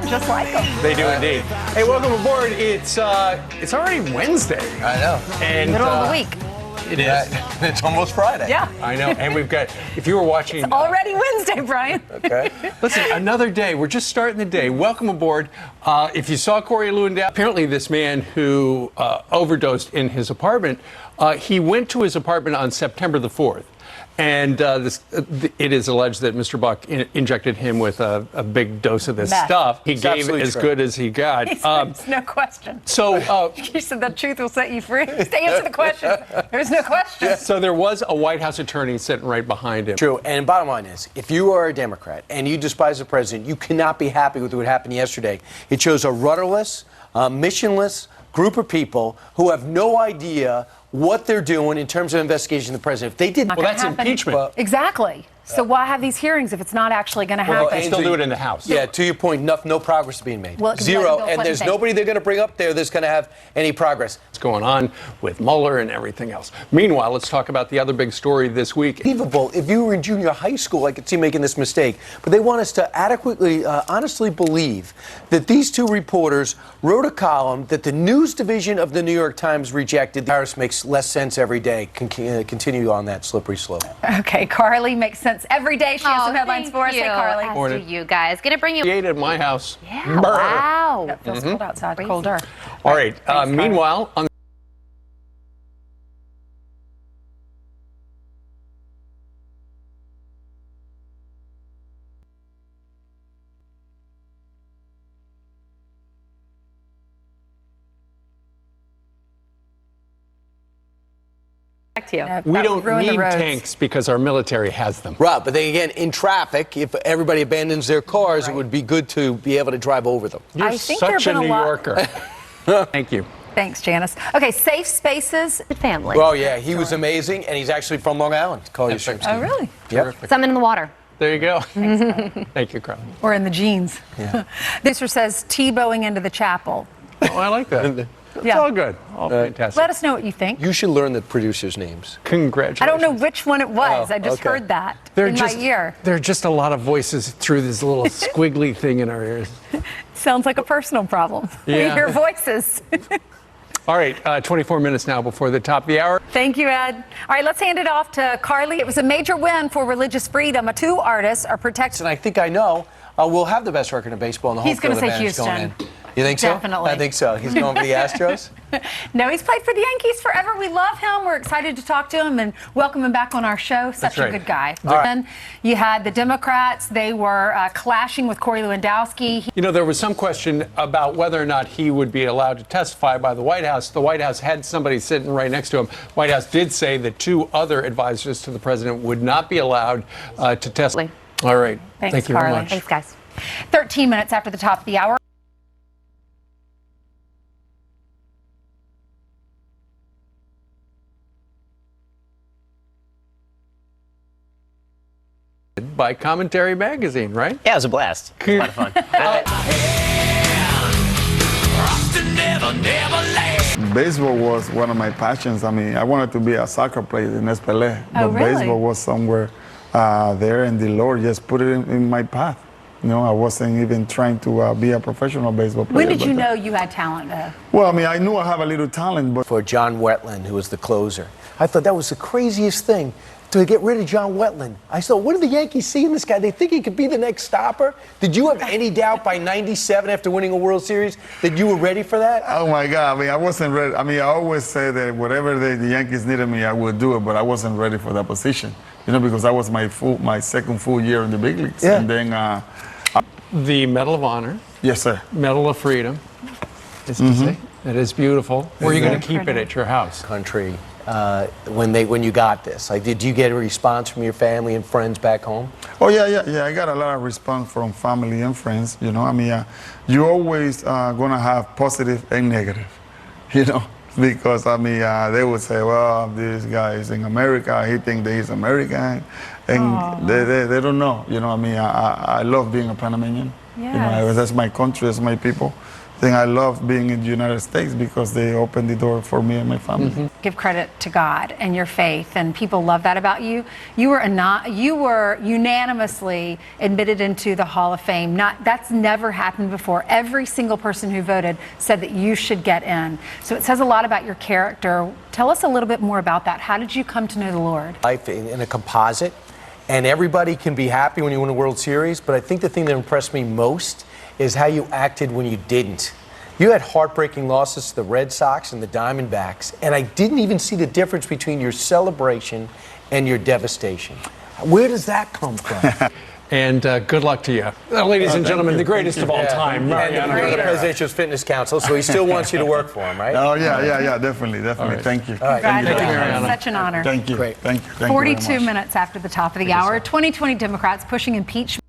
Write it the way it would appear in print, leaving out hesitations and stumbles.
sound just like them. They do indeed. Hey, welcome aboard. It's already Wednesday. I know. And Middle of the week. It is. It's almost Friday. Yeah. I know. And we've got, if you were watching. It's already Wednesday, Brian. Okay. Listen, another day. We're just starting the day. Welcome aboard. If you saw Corey Lewandowski, apparently this man who overdosed in his apartment, he went to his apartment on September the 4th. And it is alleged that Mr. Buck injected him with a big dose of this stuff. He gave as good as he got. There's no question. So you said the truth will set you free. To answer the question, there's no question. So there was a White House attorney sitting right behind him. True. And bottom line is, if you are a Democrat and you despise the president, you cannot be happy with what happened yesterday. It shows a rudderless, missionless group of people who have no idea what they're doing in terms of investigation of the president. If they did, well, that's impeachment. Well, exactly. So why have these hearings if it's not actually going to happen? They still do it in the House. Yeah, to your point, no progress is being made. Well, Zero. And there's nobody they're going to bring up there that's going to have any progress. What's going on with Mueller and everything else. Meanwhile, let's talk about the other big story this week. Unbelievable. If you were in junior high school, I could see making this mistake. But they want us to adequately, honestly believe that these two reporters wrote a column that the news division of the New York Times rejected. The virus makes less sense every day. Continue on that slippery slope. Okay, Carly makes sense every day. She has some headlines for us. Hey, Carly. As do you guys. Gonna bring you. At my house. Yeah. Wow. It feels cold outside. Colder. All right. Meanwhile, on we don't need tanks because our military has them. Right, but then again, in traffic, if everybody abandons their cars, it would be good to be able to drive over them. You're such a New Yorker. Thank you. Thanks, Janice. Okay, safe spaces. Family. Well, yeah, he was amazing, and he's actually from Long Island. Call you Oh, really? Yep. Something in the water. There you go. Thank you, Carly. Or in the jeans. Yeah. This says Tebowing into the chapel. Oh, I like that. It's all good. All fantastic. Let us know what you think. You should learn the producers' names. Congratulations. I don't know which one it was. Oh, I just heard that in my ear. There are just a lot of voices through this little squiggly thing in our ears. Sounds like a personal problem. Yeah. We hear voices. All right, 24 minutes now before the top of the hour. Thank you, Ed. All right, let's hand it off to Carly. It was a major win for religious freedom. Two artists are protected. And I think I know we'll have the best record in baseball in the home He's going to say Houston. Going in. You think so? Definitely. I think so. He's going for the Astros? No, he's played for the Yankees forever. We love him. We're excited to talk to him and welcome him back on our show. Such a good guy. Then you had the Democrats. They were clashing with Corey Lewandowski. You know, there was some question about whether or not he would be allowed to testify by the White House. The White House had somebody sitting right next to him. White House did say that two other advisors to the president would not be allowed to testify. All right. Thanks, Thank you Carly. very much. Thanks, guys. 13 minutes after the top of the hour. By Commentary Magazine, right? Yeah, it was a blast. It was a lot of fun. Baseball was one of my passions. I mean, I wanted to be a soccer player in Espelé, but baseball was somewhere there, and the Lord just put it in my path. You know, I wasn't even trying to be a professional baseball player. When did you know you had talent, though? Well, I mean, I knew I have a little talent, but... For John Wetland, who was the closer. I thought that was the craziest thing, to get rid of John Wetland. I thought, what do the Yankees see in this guy? They think he could be the next stopper? Did you have any doubt by 97 after winning a World Series that you were ready for that? Oh, my God. I mean, I wasn't ready. I mean, I always say that whatever the Yankees needed me, I would do it, but I wasn't ready for that position. You know, because that was my second full year in the big leagues. Yeah. And then... the Medal of Honor. Yes, sir. Medal of Freedom. It is beautiful. Where are you going to keep it at your house? Country, when you got this, like, did you get a response from your family and friends back home? Oh, yeah. I got a lot of response from family and friends. You know, I mean, you always going to have positive and negative, you know, because, I mean, they would say, well, this guy is in America. He thinks that he's American. And they don't know. You know, I mean, I love being a Panamánian. Yes. You know, that's my country, that's my people. then I love being in the United States because they opened the door for me and my family. Give credit to God and your faith, and people love that about you. You were unanimously admitted into the Hall of Fame. That's never happened before. Every single person who voted said that you should get in. So it says a lot about your character. Tell us a little bit more about that. How did you come to know the Lord? Life in a composite, and everybody can be happy when you win a World Series, but I think the thing that impressed me most is how you acted when you didn't. You had heartbreaking losses to the Red Sox and the Diamondbacks, and I didn't even see the difference between your celebration and your devastation. Where does that come from? And good luck to you. Ladies and gentlemen, the greatest of all time, Mariano. You're the Presidential Fitness Council, so he still wants you to work for him, right? Oh, yeah, definitely. Right. Thank you. Congratulations. Such an honor. Thank you. Great. Thank you. Thank you very 42 much. minutes after the top of the hour, 2020 Democrats pushing impeachment.